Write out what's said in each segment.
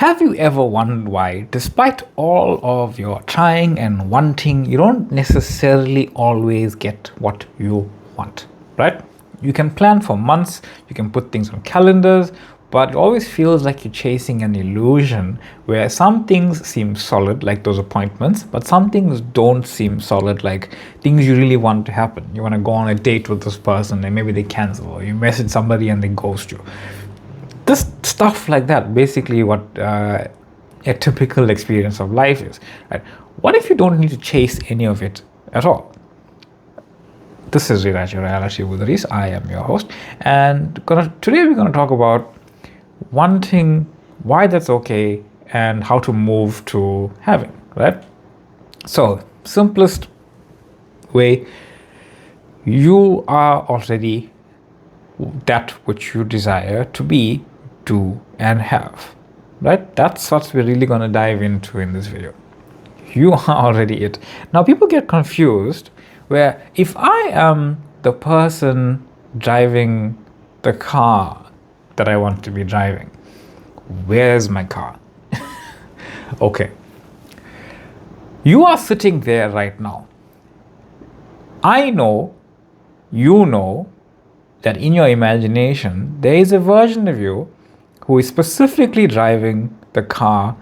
Have you ever wondered why, despite all of your trying and wanting, you don't necessarily always get what you want, right? You can plan for months, you can put things on calendars, but it always feels like you're chasing an illusion where some things seem solid, like those appointments, but some things don't seem solid, like things you really want to happen. You want to go on a date with this person and maybe they cancel, or you message somebody and they ghost you. This stuff like that, basically what a typical experience of life is, right? What if you don't need to chase any of it at all? This is Rewrite Your Reality with Reese. I am your host, and today we're going to talk about wanting, why that's okay, and how to move to having, right? So, simplest way, you are already that which you desire to be, do, and have, right? That's what we're really going to dive into in this video. You are already it. Now, people get confused where if I am the person driving the car that I want to be driving, where's my car? Okay. You are sitting there right now. I know, you know, that in your imagination, there is a version of you who is specifically driving the car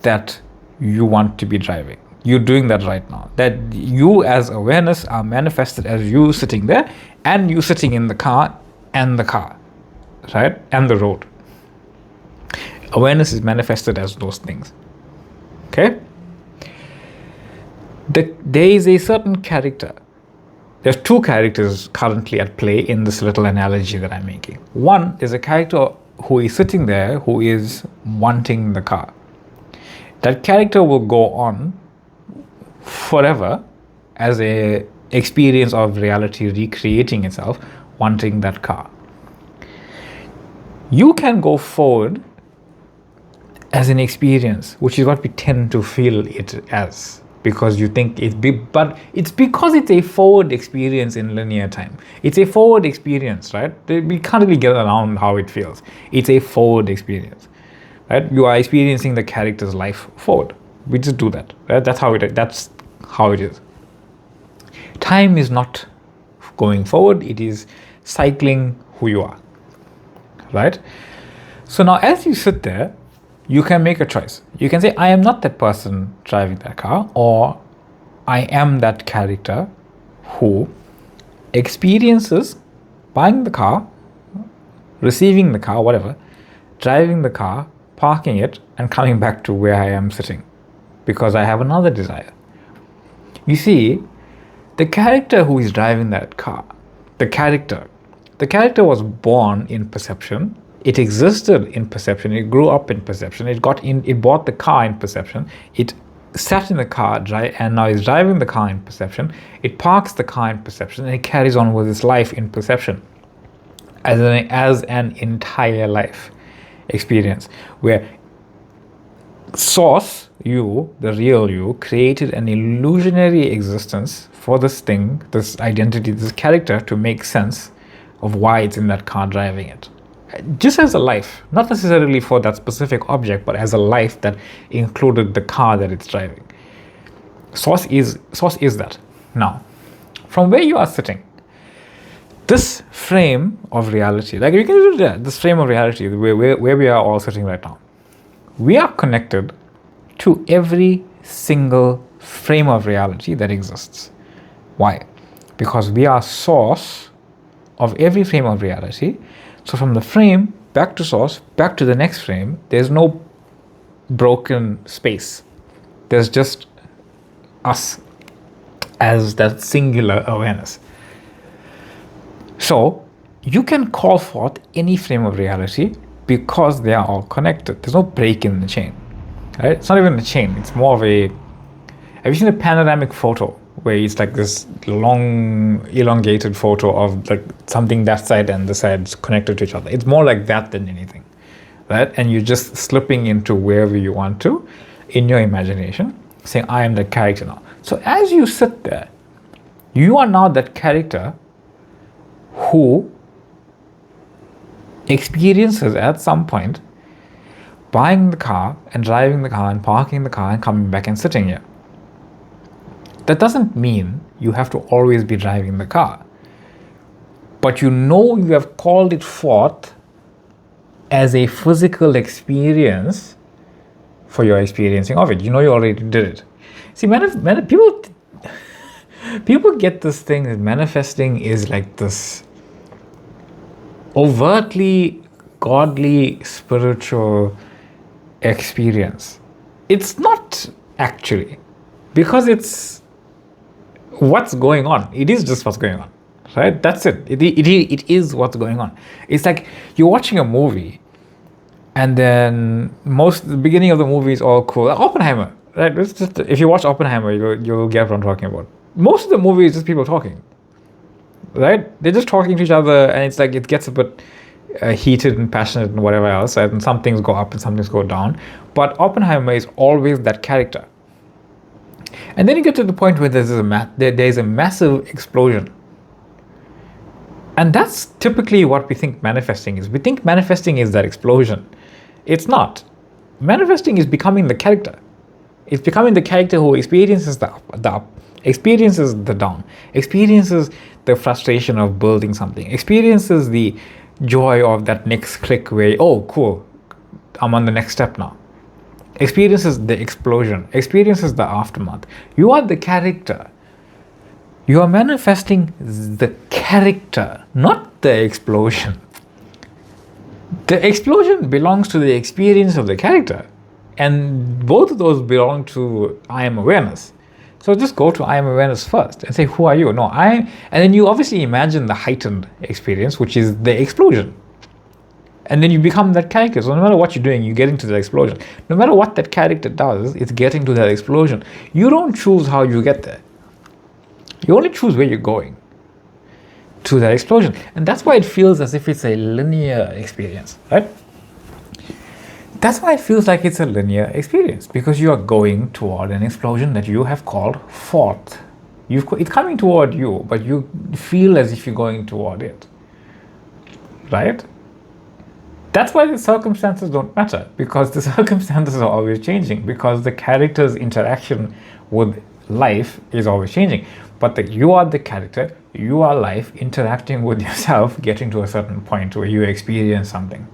that you want to be driving. You're doing that right now. That you as awareness are manifested as you sitting there and you sitting in the car, right? And the road. Awareness is manifested as those things. Okay? There is a certain character. There's two characters currently at play in this little analogy that I'm making. One is a character who is sitting there, who is wanting the car. That character will go on forever as a experience of reality recreating itself, wanting that car. You can go forward as an experience, which is what we tend to feel it as, because you think it's big, but it's because it's a forward experience in linear time. It's a forward experience, right? We can't really get around how it feels. It's a forward experience, right? You are experiencing the character's life forward. We just do that, right? That's how it is. Time is not going forward. It is cycling who you are, right? So now as you sit there, you can make a choice. You can say, I am not that person driving that car, or I am that character who experiences buying the car, receiving the car, whatever, driving the car, parking it, and coming back to where I am sitting because I have another desire. You see, the character who is driving that car, the character was born in perception. It existed in perception. It grew up in perception. It bought the car in perception. It sat in the car and now is driving the car in perception. It parks the car in perception, and it carries on with its life in perception as an entire life experience, where source, you, the real you, created an illusionary existence for this thing, this identity, this character, to make sense of why it's in that car driving it. Just as a life, not necessarily for that specific object, but as a life that included the car that it's driving. Source is that. Now, from where you are sitting, this frame of reality, like you can do that, this frame of reality, where we are all sitting right now, we are connected to every single frame of reality that exists. Why? Because we are source of every frame of reality. So from the frame back to source, back to the next frame, there's no broken space. There's just us as that singular awareness. So you can call forth any frame of reality because they are all connected. There's no break in the chain, right? It's not even a chain. It's more of a, have you seen a panoramic photo where it's like this long elongated photo of like something that side and the sides connected to each other? It's more like that than anything, right? And you're just slipping into wherever you want to in your imagination, saying, I am the character now. So as you sit there, you are now that character who experiences at some point buying the car and driving the car and parking the car and coming back and sitting here. That doesn't mean you have to always be driving the car. But you have called it forth as a physical experience for your experiencing of it. You already did it. See, people get this thing that manifesting is like this overtly godly spiritual experience. It's not actually, because it's what's going on. It is just what's going on, right? That's it. It is what's going on. It's like you're watching a movie, and then the beginning of the movie is all cool. Like Oppenheimer, right? It's just, if you watch Oppenheimer, you'll get what I'm talking about. Most of the movie is just people talking, right? They're just talking to each other, and it's like it gets a bit heated and passionate and whatever else, and some things go up and some things go down. But Oppenheimer is always that character. And then you get to the point where there's a massive explosion. And that's typically what we think manifesting is. We think manifesting is that explosion. It's not. Manifesting is becoming the character. It's becoming the character who experiences the up, experiences the down, experiences the frustration of building something, experiences the joy of that next click where, oh, cool, I'm on the next step now. Experiences the explosion, experiences the aftermath. You are the character. You are manifesting the character, not the explosion. The explosion belongs to the experience of the character. And both of those belong to I am awareness. So just go to I am awareness first and say, who are you? No, and then you obviously imagine the heightened experience, which is the explosion. And then you become that character. So no matter what you're doing, you get into that explosion. No matter what that character does, it's getting to that explosion. You don't choose how you get there. You only choose where you're going to that explosion. And that's why it feels as if it's a linear experience, right? That's why it feels like it's a linear experience, because you are going toward an explosion that you have called forth. It's coming toward you, but you feel as if you're going toward it, right? That's why the circumstances don't matter, because the circumstances are always changing, because the character's interaction with life is always changing. But you are the character, you are life interacting with yourself, getting to a certain point where you experience something,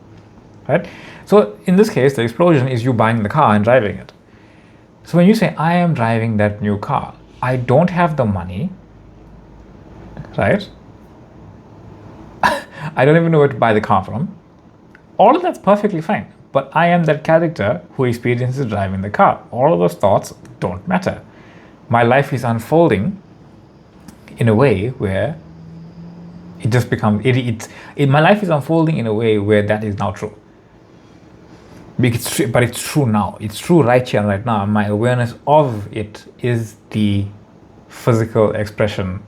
right? So in this case, the explosion is you buying the car and driving it. So when you say, I am driving that new car, I don't have the money, right? I don't even know where to buy the car from. All of that's perfectly fine. But I am that character who experiences driving the car. All of those thoughts don't matter. My life is unfolding in a way where it just becomes, my life is unfolding in a way where that is now true. But it's true now. It's true right here and right now. My awareness of it is the physical expression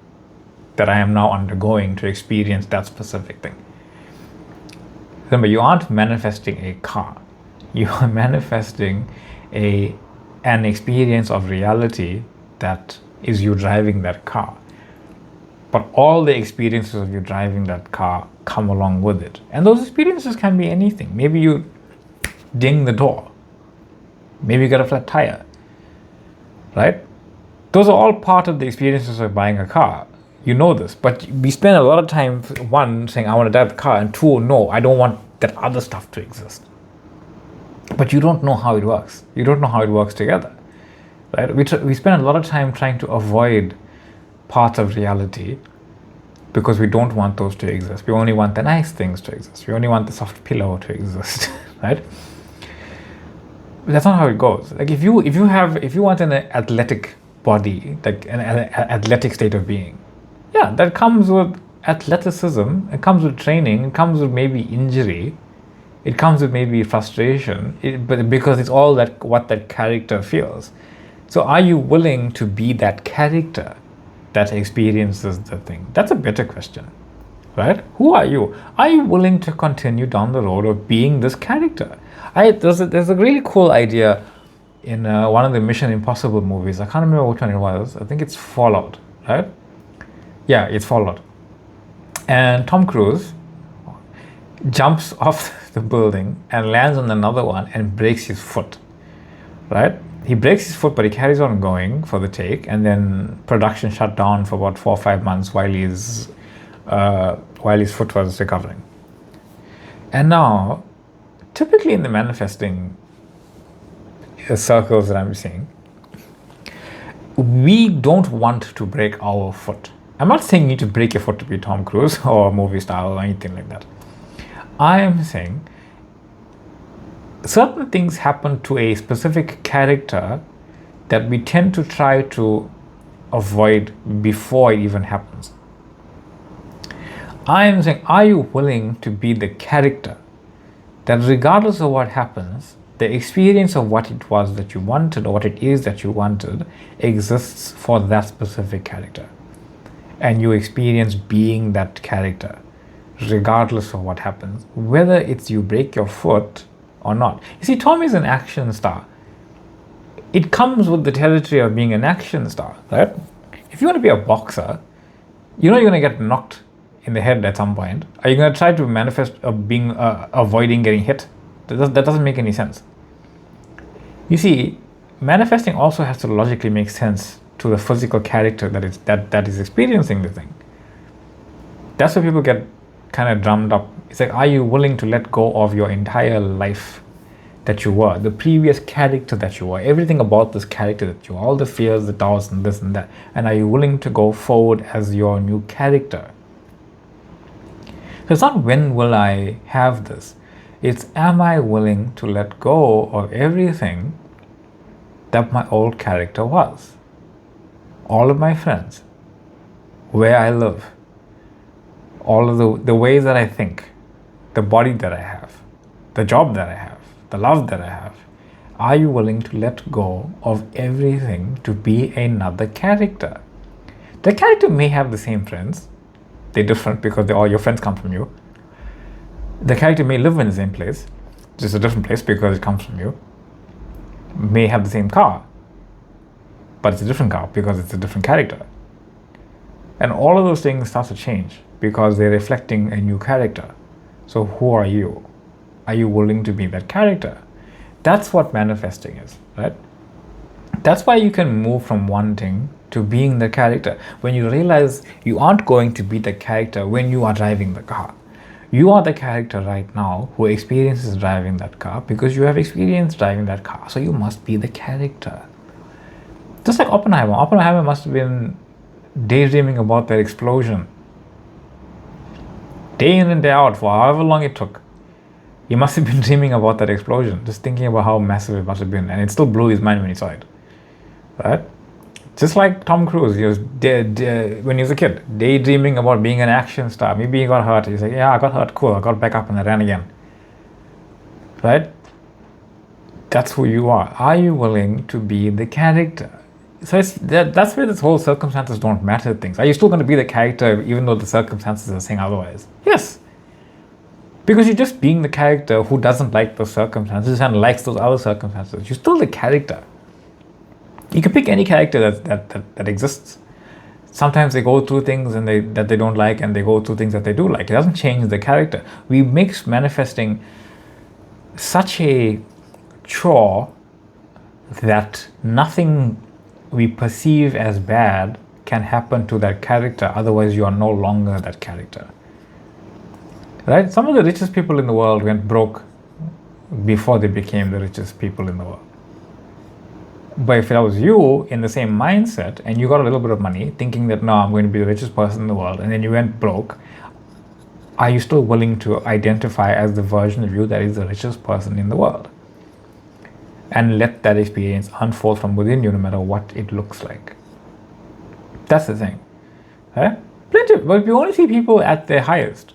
that I am now undergoing to experience that specific thing. Remember, you aren't manifesting a car. You are manifesting an experience of reality that is you driving that car. But all the experiences of you driving that car come along with it. And those experiences can be anything. Maybe you ding the door. Maybe you get a flat tire, right? Those are all part of the experiences of buying a car. You know this, but we spend a lot of time, one, saying, I want to drive the car, and two, no, I don't want that other stuff to exist. But you don't know how it works. You don't know how it works together, right? We spend a lot of time trying to avoid parts of reality because we don't want those to exist. We only want the nice things to exist. We only want the soft pillow to exist, right? But that's not how it goes. Like if you want an athletic body, like an athletic state of being, yeah, that comes with athleticism, it comes with training, it comes with maybe injury, it comes with maybe frustration, but because it's all that what that character feels. So are you willing to be that character that experiences the thing? That's a better question, right? Who are you? Are you willing to continue down the road of being this character? There's a really cool idea in one of the Mission Impossible movies. I can't remember which one it was. I think it's Fallout, right? Yeah, it's Fallout. And Tom Cruise, jumps off the building and lands on another one and breaks his foot, right? He breaks his foot, but he carries on going for the take, and then production shut down for about 4 or 5 months while his foot was recovering. And now, typically in the manifesting circles that I'm seeing, we don't want to break our foot. I'm not saying you need to break your foot to be Tom Cruise or movie star or anything like that. I am saying certain things happen to a specific character that we tend to try to avoid before it even happens. I am saying, are you willing to be the character that regardless of what happens, the experience of what it was that you wanted or what it is that you wanted exists for that specific character? And you experience being that character regardless of what happens, whether it's you break your foot or not. You see, Tom is an action star. It comes with the territory of being an action star, right? If you want to be a boxer, you know you're going to get knocked in the head at some point. Are you going to try to manifest avoiding getting hit? That doesn't make any sense. You see, manifesting also has to logically make sense to the physical character that is experiencing the thing. That's where people get kind of drummed up. It's like, are you willing to let go of your entire life that you were, the previous character that you were, everything about this character that you were, all the fears, the doubts, and this and that, and are you willing to go forward as your new character? So it's not when will I have this, it's am I willing to let go of everything that my old character was? All of my friends, where I live, all of the ways that I think, the body that I have, the job that I have, the love that I have. Are you willing to let go of everything to be another character? The character may have the same friends. They're different because all your friends come from you. The character may live in the same place, just a different place because it comes from you. May have the same car, but it's a different car because it's a different character. And all of those things start to change because they're reflecting a new character. So who are you? Are you willing to be that character? That's what manifesting is, right? That's why you can move from wanting to being the character. When you realize you aren't going to be the character when you are driving the car. You are the character right now who experiences driving that car because you have experienced driving that car. So you must be the character. Just like Oppenheimer. Oppenheimer must have been daydreaming about that explosion. Day in and day out for however long it took. He must have been dreaming about that explosion, just thinking about how massive it must have been. And it still blew his mind when he saw it. Right? Just like Tom Cruise, he was when he was a kid, daydreaming about being an action star. Maybe he got hurt. He's like, yeah, I got hurt, cool. I got back up and I ran again. Right? That's who you are. Are you willing to be the character? So that's where this whole circumstances don't matter things. Are you still going to be the character even though the circumstances are saying otherwise? Yes. Because you're just being the character who doesn't like those circumstances and likes those other circumstances. You're still the character. You can pick any character that exists. Sometimes they go through things and that they don't like, and they go through things that they do like. It doesn't change the character. We make manifesting such a chore that nothing we perceive as bad can happen to that character. Otherwise, you are no longer that character. Right? Some of the richest people in the world went broke before they became the richest people in the world. But if that was you in the same mindset and you got a little bit of money thinking that, no, I'm going to be the richest person in the world, and then you went broke, are you still willing to identify as the version of you that is the richest person in the world? And let that experience unfold from within you no matter what it looks like. That's the thing. Right? But we only see people at their highest.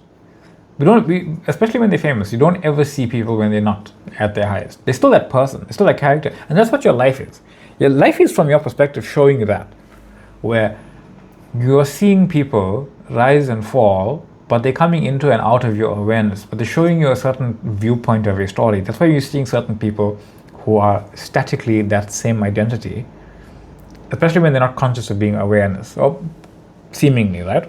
Especially when they're famous, you don't ever see people when they're not at their highest. They're still that person, they're still that character. And that's what your life is. Your life is, from your perspective, showing you that. Where you're seeing people rise and fall, but they're coming into and out of your awareness. But they're showing you a certain viewpoint of your story. That's why you're seeing certain people who are statically that same identity, especially when they're not conscious of being awareness, or seemingly, right?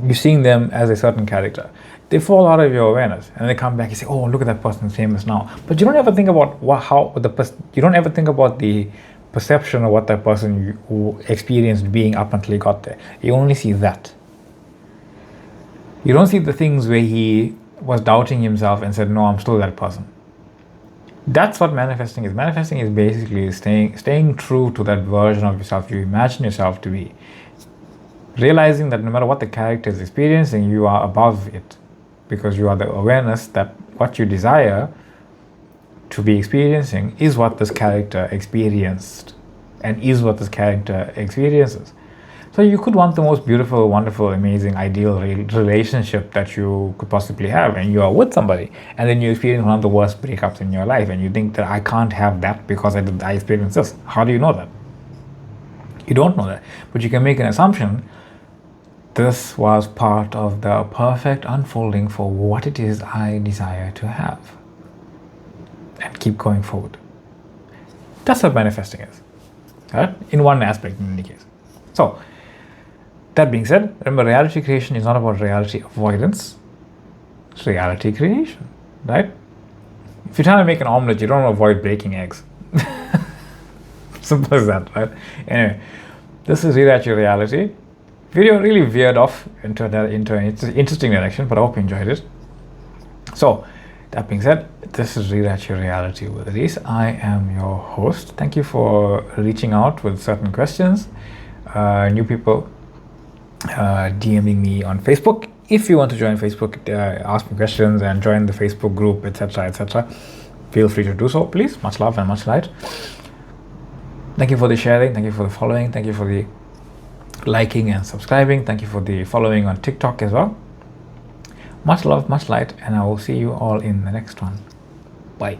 You're seeing them as a certain character. They fall out of your awareness, and they come back. You say, "Oh, look at that person's famous now," but you don't ever think about you don't ever think about the perception of what that person who experienced being up until he got there. You only see that. You don't see the things where he was doubting himself and said, "No, I'm still that person." That's what manifesting is. Manifesting is basically staying true to that version of yourself you imagine yourself to be. Realizing that no matter what the character is experiencing, you are above it, because you are the awareness that what you desire to be experiencing is what this character experienced and is what this character experiences. So you could want the most beautiful, wonderful, amazing, ideal relationship that you could possibly have, and you are with somebody, and then you experience one of the worst breakups in your life, and you think that I can't have that because I experienced this. How do you know that? You don't know that, but you can make an assumption. This was part of the perfect unfolding for what it is I desire to have, and keep going forward. That's what manifesting is, right? In one aspect, in any case. So, that being said, remember, reality creation is not about reality avoidance. It's reality creation, right? If you're trying to make an omelette, you don't avoid breaking eggs. Simple as that, right? Anyway, this is Rewrite Your Reality. Video really veered off into an interesting direction, but I hope you enjoyed it. So, that being said, this is Rewrite Your Reality with Reese. I am your host. Thank you for reaching out with certain questions. New people DMing me on Facebook. If you want to join Facebook, ask me questions and join the Facebook group, etc., feel free to do so, please. Much love and much light. Thank you for the sharing. Thank you for the following. Thank you for the liking and subscribing. Thank you for the following on TikTok as well. Much love, much light, and I will see you all in the next one. Bye.